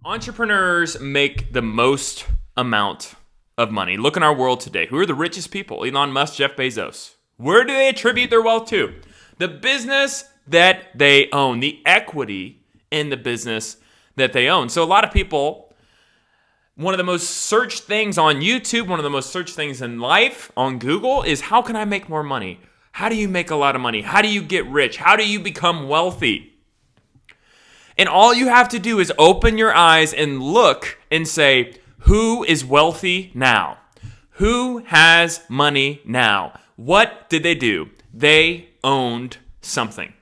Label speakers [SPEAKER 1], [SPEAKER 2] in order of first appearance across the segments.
[SPEAKER 1] Entrepreneurs make the most amount of money. Look in our world today. Who are the richest people? Elon Musk, Jeff Bezos. Where do they attribute their wealth to? The business that they own, the equity in the business that they own. So a lot of people, one of the most searched things on YouTube, one of the most searched things in life on Google is, how can I make more money? How do you make a lot of money? How do you get rich? How do you become wealthy? And all you have to do is open your eyes and look and say, who is wealthy now? Who has money now? What did they do? They owned something.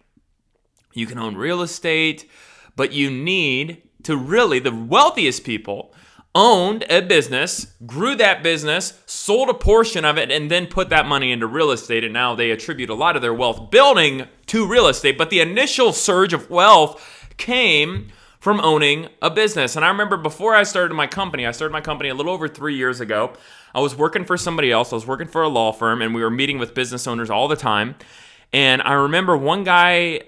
[SPEAKER 1] You can own real estate, but you need to really, the wealthiest people owned a business, grew that business, sold a portion of it, and then put that money into real estate. And now they attribute a lot of their wealth building to real estate. But the initial surge of wealth came from owning a business. And I remember before I started my company a little over 3 years ago. I was working for somebody else. I was working for a law firm, and we were meeting with business owners all the time. And I remember one guy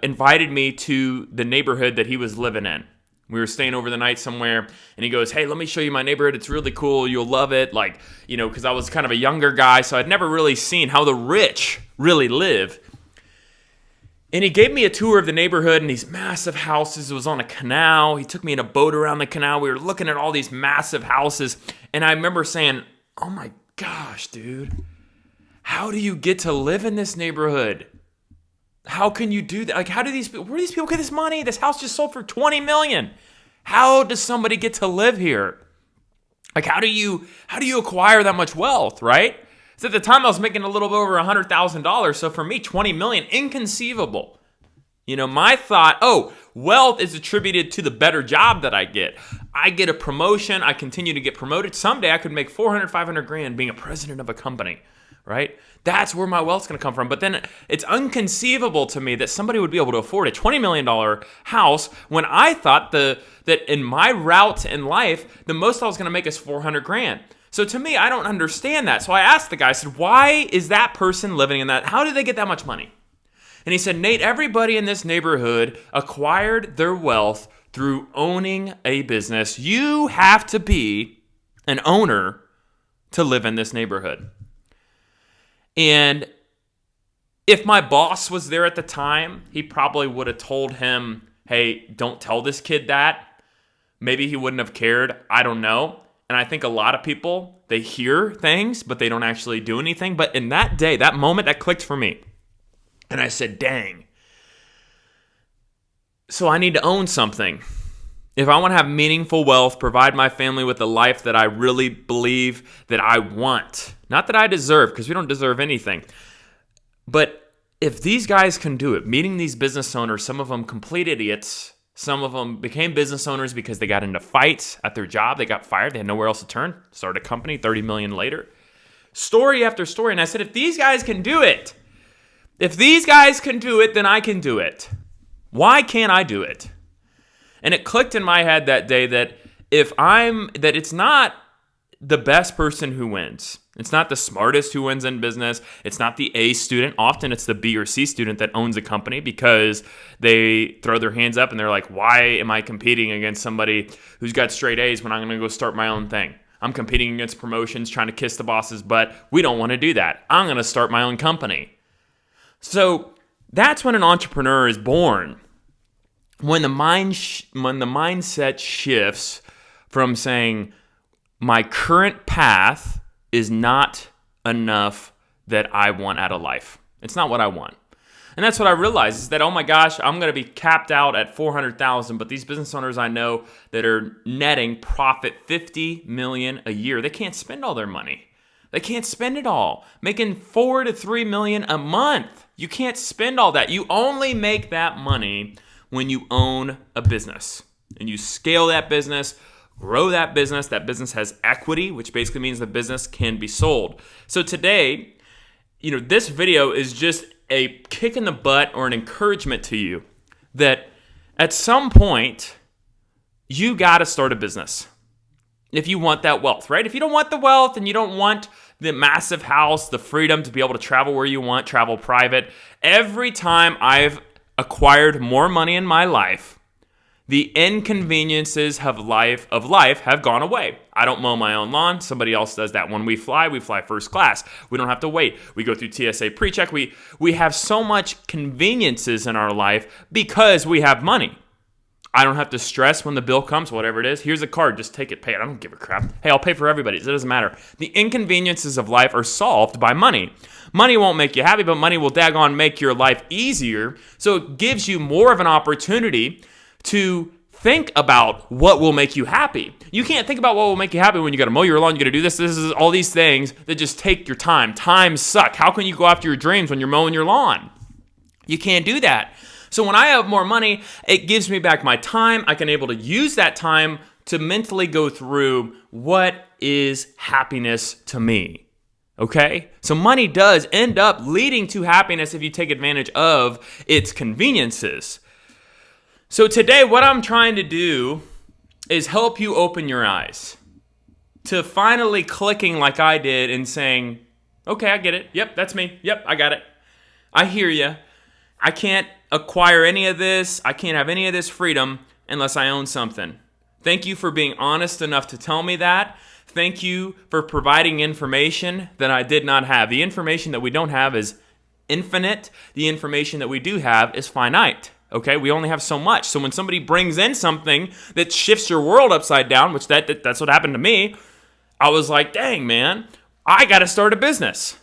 [SPEAKER 1] invited me to the neighborhood that he was living in. We were staying over the night somewhere, and he goes, hey, let me show you my neighborhood. It's really cool. You'll love it. Because I was kind of a younger guy, so I'd never really seen how the rich really live. And he gave me a tour of the neighborhood and these massive houses. It was on a canal. He took me in a boat around the canal. We were looking at all these massive houses. And I remember saying, oh my gosh, dude, how do you get to live in this neighborhood? How can you do that? Like, where do these people get this money? This house just sold for $20 million. How does somebody get to live here? Like, how do you acquire that much wealth, right? So at the time, I was making a little bit over $100,000. So for me, $20 million, inconceivable. My thought, wealth is attributed to the better job that I get. I get a promotion. I continue to get promoted. Someday I could make $400,000, $500,000 being a president of a company, right? That's where my wealth's going to come from. But then it's inconceivable to me that somebody would be able to afford a $20 million house when I thought that in my route in life, the most I was going to make is $400,000. So to me, I don't understand that. So I asked the guy, I said, why is that person living in that? How did they get that much money? And he said, Nate, everybody in this neighborhood acquired their wealth through owning a business. You have to be an owner to live in this neighborhood. And if my boss was there at the time, he probably would have told him, hey, don't tell this kid that. Maybe he wouldn't have cared. I don't know. And I think a lot of people, they hear things, but they don't actually do anything. But in that day, that moment, that clicked for me. And I said, dang. So I need to own something. If I want to have meaningful wealth, provide my family with a life that I really believe that I want. Not that I deserve, because we don't deserve anything. But if these guys can do it, meeting these business owners, some of them complete idiots. Some of them became business owners because they got into fights at their job. They got fired. They had nowhere else to turn. Started a company 30 million later. Story after story. And I said, if these guys can do it, then I can do it. Why can't I do it? And it clicked in my head that day that it's not the best person who wins. It's not the smartest who wins in business. It's not the A student. Often it's the B or C student that owns a company because they throw their hands up and they're like, why am I competing against somebody who's got straight A's when I'm going to go start my own thing? I'm competing against promotions, trying to kiss the boss's butt. We don't want to do that. I'm going to start my own company. So that's when an entrepreneur is born. When the mindset shifts from saying, my current path is not enough that I want out of life. It's not what I want. And that's what I realized is that, oh my gosh, I'm going to be capped out at $400,000. But these business owners I know that are netting profit $50 million a year, they can't spend all their money. They can't spend it all. Making $4 to $3 million a month. You can't spend all that. You only make that money when you own a business and you scale that business, grow that business. That business has equity, which basically means the business can be sold. So today, this video is just a kick in the butt or an encouragement to you that at some point, you got to start a business if you want that wealth, right? If you don't want the wealth and you don't want the massive house, the freedom to be able to travel where you want, travel private, every time I've acquired more money in my life, The inconveniences of life have gone away. I don't mow my own lawn. Somebody else does that. When we fly first class. We don't have to wait. We go through TSA pre-check. We have so much conveniences in our life because we have money. I don't have to stress when the bill comes, whatever it is. Here's a card. Just take it, pay it. I don't give a crap. Hey, I'll pay for everybody's. It doesn't matter. The inconveniences of life are solved by money. Money won't make you happy, but money will daggone make your life easier. So it gives you more of an opportunity to think about what will make you happy. You can't think about what will make you happy when you got to mow your lawn, you got to do this is all these things that just take your time. Time suck. How can you go after your dreams when you're mowing your lawn? You can't do that. So when I have more money, it gives me back my time. I can able to use that time to mentally go through what is happiness to me. Okay? So money does end up leading to happiness if you take advantage of its conveniences. So today, what I'm trying to do is help you open your eyes to finally clicking like I did and saying, okay, I get it. Yep, that's me. Yep, I got it. I hear you. I can't acquire any of this. I can't have any of this freedom unless I own something. Thank you for being honest enough to tell me that. Thank you for providing information that I did not have. The information that we don't have is infinite. The information that we do have is finite. Okay, we only have so much. So when somebody brings in something that shifts your world upside down, which that's what happened to me, I was like, dang, man, I got to start a business.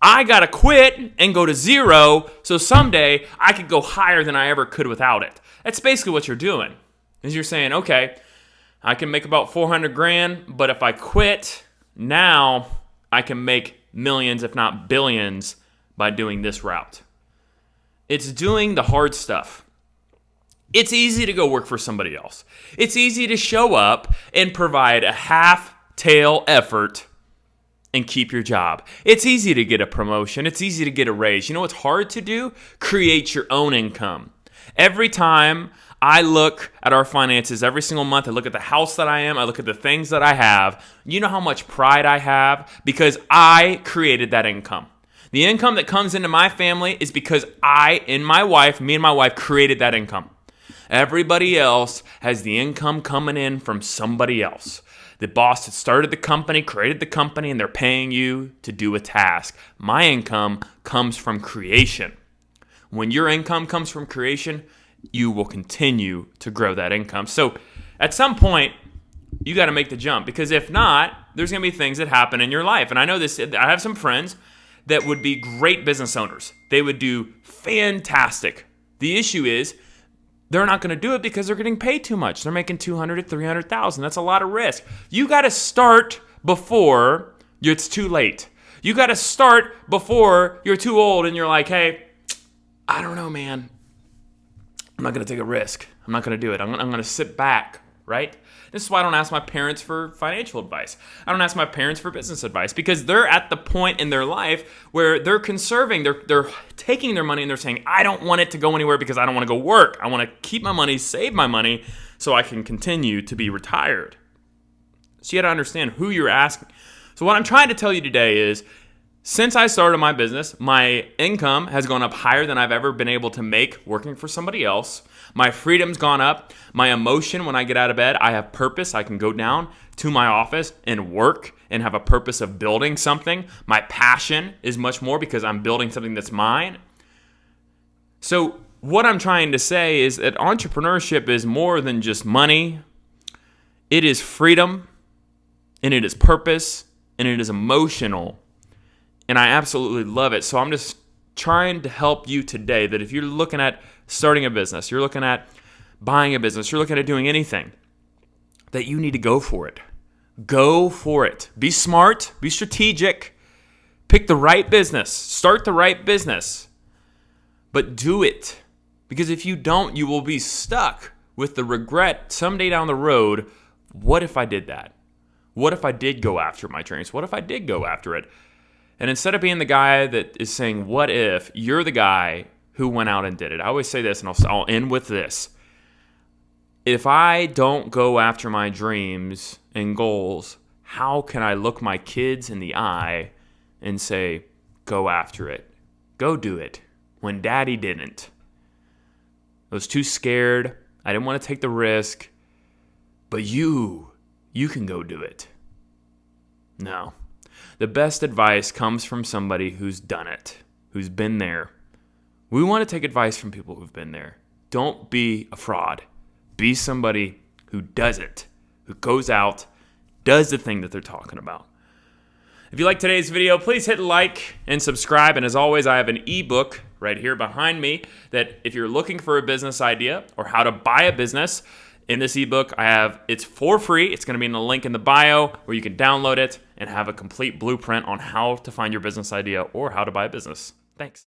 [SPEAKER 1] I got to quit and go to zero so someday I could go higher than I ever could without it. That's basically what you're doing. Is you're saying, okay, I can make about $400,000, but if I quit, now I can make millions, if not billions, by doing this route. It's doing the hard stuff. It's easy to go work for somebody else. It's easy to show up and provide a half-tail effort and keep your job. It's easy to get a promotion. It's easy to get a raise. You know what's hard to do? Create your own income. Every time I look at our finances, every single month, I look at the house that I am, I look at the things that I have. You know how much pride I have? Because I created that income. The income that comes into my family is because me and my wife created that income. Everybody else has the income coming in from somebody else. The boss that started the company, created the company, and they're paying you to do a task. My income comes from creation. When your income comes from creation, you will continue to grow that income. So at some point, you got to make the jump, because if not, there's going to be things that happen in your life. And I know this, I have some friends that would be great business owners. They would do fantastic. The issue is they're not going to do it because they're getting paid too much. They're making $200,000 to $300,000. That's a lot of risk. You got to start before it's too late. You got to start before you're too old and you're like, hey, I don't know, man. I'm not going to take a risk. I'm not going to do it. I'm going to sit back, right? This is why I don't ask my parents for financial advice. I don't ask my parents for business advice, because they're at the point in their life where they're conserving. They're taking their money and they're saying, I don't want it to go anywhere because I don't want to go work. I want to keep my money, save my money so I can continue to be retired. So you got to understand who you're asking. So what I'm trying to tell you today is, since I started my business, my income has gone up higher than I've ever been able to make working for somebody else. My freedom's gone up. My emotion, when I get out of bed, I have purpose. I can go down to my office and work and have a purpose of building something. My passion is much more because I'm building something that's mine. So what I'm trying to say is that entrepreneurship is more than just money. It is freedom, and it is purpose, and it is emotional. And I absolutely love it. So I'm just trying to help you today that if you're looking at starting a business, you're looking at buying a business, you're looking at doing anything, that you need to go for it. Go for it. Be smart. Be strategic. Pick the right business. Start the right business. But do it. Because if you don't, you will be stuck with the regret someday down the road. What if I did that? What if I did go after my dreams? What if I did go after it? And instead of being the guy that is saying, what if, you're the guy who went out and did it. I always say this, and I'll end with this. If I don't go after my dreams and goals, how can I look my kids in the eye and say, go after it? Go do it. When daddy didn't. I was too scared. I didn't want to take the risk. But you can go do it. No. The best advice comes from somebody who's done it, who's been there. We want to take advice from people who've been there. Don't be a fraud. Be somebody who does it, who goes out, does the thing that they're talking about. If you like today's video, please hit like and subscribe. And as always, I have an ebook right here behind me that if you're looking for a business idea or how to buy a business, in this ebook, it's for free. It's going to be in the link in the bio where you can download it and have a complete blueprint on how to find your business idea or how to buy a business. Thanks.